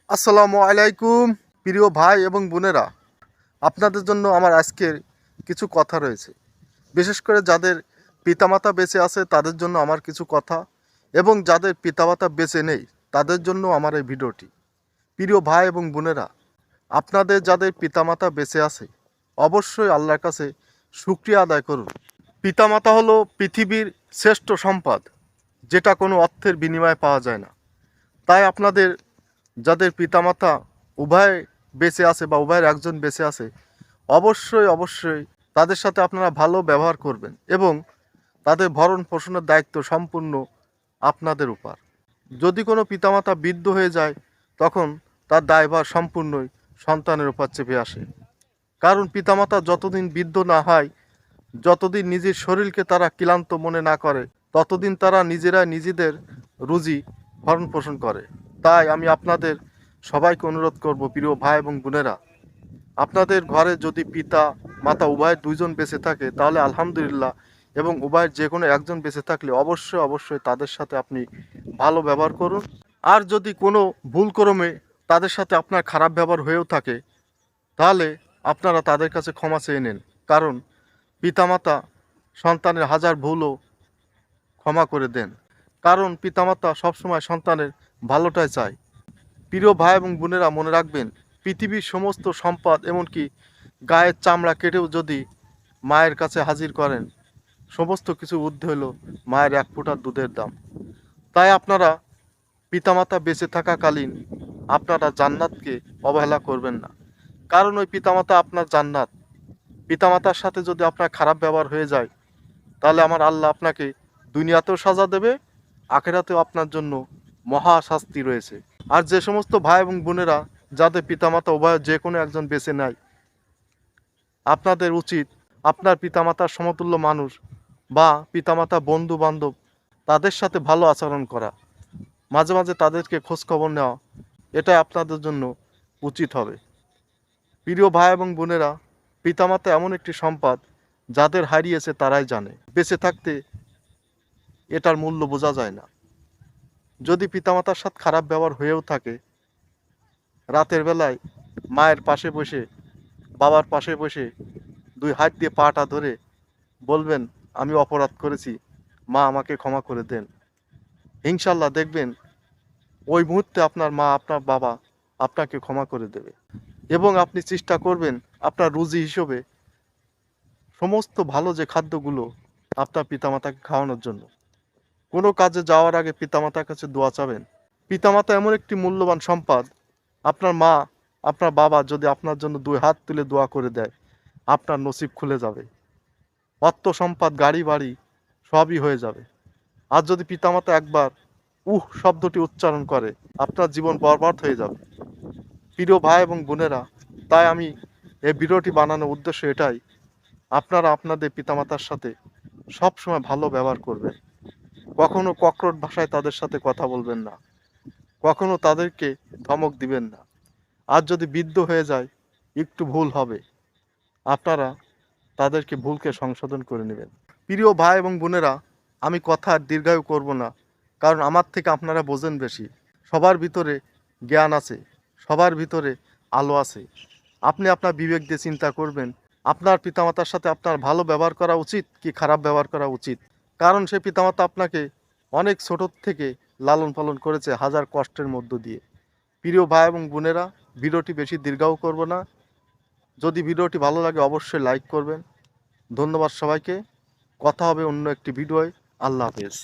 আসসালামু আলাইকুম প্রিয় ভাই এবং বোনেরা, আপনাদের জন্য আমার আজকের কিছু কথা রয়েছে। বিশেষ করে যাদের পিতামাতা বেঁচে আছে তাদের জন্য আমার কিছু কথা, এবং যাদের পিতামাতা বেঁচে নেই তাদের জন্য আমার এই ভিডিওটি। প্রিয় ভাই এবং বোনেরা, আপনাদের যাদের পিতামাতা বেঁচে আছে অবশ্যই আল্লাহর কাছে শুকরিয়া আদায় করুন। পিতামাতা হলো পৃথিবীর শ্রেষ্ঠ সম্পদ, যেটা কোনো অর্থের বিনিময়ে পাওয়া যায় না। তাই আপনাদের যাদের পিতামাতা উভয় বেঁচে আছে বা উভয়ের একজন বেঁচে আছে, অবশ্যই তাদের সাথে আপনারা ভালো ব্যবহার করবেন এবং তাদের ভরণ পোষণের দায়িত্ব সম্পূর্ণ আপনাদের উপর। যদি কোনো পিতামাতা বৃদ্ধ হয়ে যায় তখন তার দায়ভার সম্পূর্ণই সন্তানের উপর চেপে আসে। কারণ পিতামাতা যতদিন বৃদ্ধ না হয়, যতদিন নিজের শরীরকে তারা ক্লান্ত মনে না করে, ততদিন তারা নিজেরাই নিজেদের রুজি ভরণ পোষণ করে। তাই আমি আপনাদের সবাইকে অনুরোধ করব, প্রিয় ভাই এবং বোনেরা, আপনাদের ঘরে যদি পিতা মাতা উভয়ের দুইজন বেঁচে থাকে তাহলে আলহামদুলিল্লাহ, এবং উভয়ের যে কোনো একজন বেঁচে থাকলে অবশ্যই তাদের সাথে আপনি ভালো ব্যবহার করুন। আর যদি কোনো ভুলক্রমে তাদের সাথে আপনার খারাপ ব্যবহার হয়েও থাকে তাহলে আপনারা তাদের কাছে ক্ষমা চেয়ে নেন। কারণ পিতামাতা সন্তানের হাজার ভুলও ক্ষমা করে দেন, কারণ পিতামাতা সবসময় সন্তানের ভালোটাই চায়। প্রিয় ভাই এবং বোনেরা, মনে রাখবেন, পৃথিবীর সমস্ত সম্পদ, এমনকি গায়ের চামড়া কেটেও যদি মায়ের কাছে হাজির করেন, সমস্ত কিছু ঊর্ধ্বে হলো মায়ের এক ফোঁটা দুধের দাম। তাই আপনারা পিতামাতা বেঁচে থাকাকালীন আপনারা জান্নাতকে অবহেলা করবেন না, কারণ ওই পিতামাতা আপনার জান্নাত। পিতামাতার সাথে যদি আপনার খারাপ ব্যবহার হয়ে যায় তাহলে আমার আল্লাহ আপনাকে দুনিয়াতেও সাজা দেবে, আখেরাতেও আপনার জন্য মহা শাস্তি রয়েছে। আর যে সমস্ত ভাই এবং বোনেরা যাদের পিতামাতা উভয় যে কোনো একজন বেছে নেয়, আপনাদের উচিত আপনার পিতামাতার সমতুল্য মানুষ বা পিতামাতা বন্ধু বান্ধব তাদের সাথে ভালো আচরণ করা, মাঝে মাঝে তাদেরকে খোঁজখবর নেওয়া, এটাই আপনাদের জন্য উচিত হবে। প্রিয় ভাই এবং বোনেরা, পিতামাতা এমন একটি সম্পদ যাদের হারিয়েছে তারাই জানে। বেঁচে থাকতে এটার মূল্য বোঝা যায় না। যদি পিতামাতার সাথে খারাপ ব্যবহার হয়েও থাকে, রাতের বেলায় মায়ের পাশে বসে, বাবার পাশে বসে দুই হাত দিয়ে পাটা ধরে বলবেন, আমি অপরাধ করেছি, মা আমাকে ক্ষমা করে দেন। ইনশাল্লাহ দেখবেন ওই মুহূর্তে আপনার মা, আপনার বাবা আপনাকে ক্ষমা করে দেবে। এবং আপনি চেষ্টা করবেন আপনার রুজি হিসেবে সমস্ত ভালো যে খাদ্যগুলো আপনার পিতামাতাকে খাওয়ানোর জন্য। কোনো কাজে যাওয়ার আগে পিতামাতার কাছে দোয়া চাবেন। পিতামাতা এমন একটি মূল্যবান সম্পদ, আপনার মা, আপনার বাবা যদি আপনার জন্য দুই হাত তুলে দোয়া করে দেয়, আপনার নসিব খুলে যাবে। অর্থ সম্পদ, গাড়ি বাড়ি সবই হয়ে যাবে। আর যদি পিতামাতা একবার শব্দটি উচ্চারণ করে, আপনার জীবন বরবাদ হয়ে যাবে। প্রিয় ভাই এবং বোনেরা, তাই আমি এই ভিডিওটি বানানোর উদ্দেশ্য এটাই, আপনারা আপনাদের পিতামাতার সাথে সবসময় ভালো ব্যবহার করবেন। কখনো ককরোট ভাষায় তাদের সাথে কথা বলবেন না, কখনো তাদেরকে ধমক দিবেন না। আর যদি বৃদ্ধ হয়ে যায়, একটু ভুল হবে, আপনারা তাদেরকে ভুলকে সংশোধন করে নেবেন। প্রিয় ভাই এবং বোনেরা, আমি কথা আর দীর্ঘায়ু করব না, কারণ আমার থেকে আপনারা বোঝেন বেশি। সবার ভিতরে জ্ঞান আছে, সবার ভিতরে আলো আছে। আপনি আপনার বিবেক দিয়ে চিন্তা করবেন, আপনার পিতামাতার সাথে আপনার ভালো ব্যবহার করা উচিত কি খারাপ ব্যবহার করা উচিত। কারণ সে পিতামাতা আপনাকে অনেক ছোট থেকে লালন পালন করেছে হাজার কষ্টের মধ্য দিয়ে। প্রিয় ভাই এবং বোনেরা, ভিডিওটি বেশি দীর্ঘায়ু করব না। যদি ভিডিওটি ভালো লাগে অবশ্যই লাইক করবেন। ধন্যবাদ সবাইকে। কথা হবে অন্য একটি ভিডিওয়। আল্লাহ হাফেজ।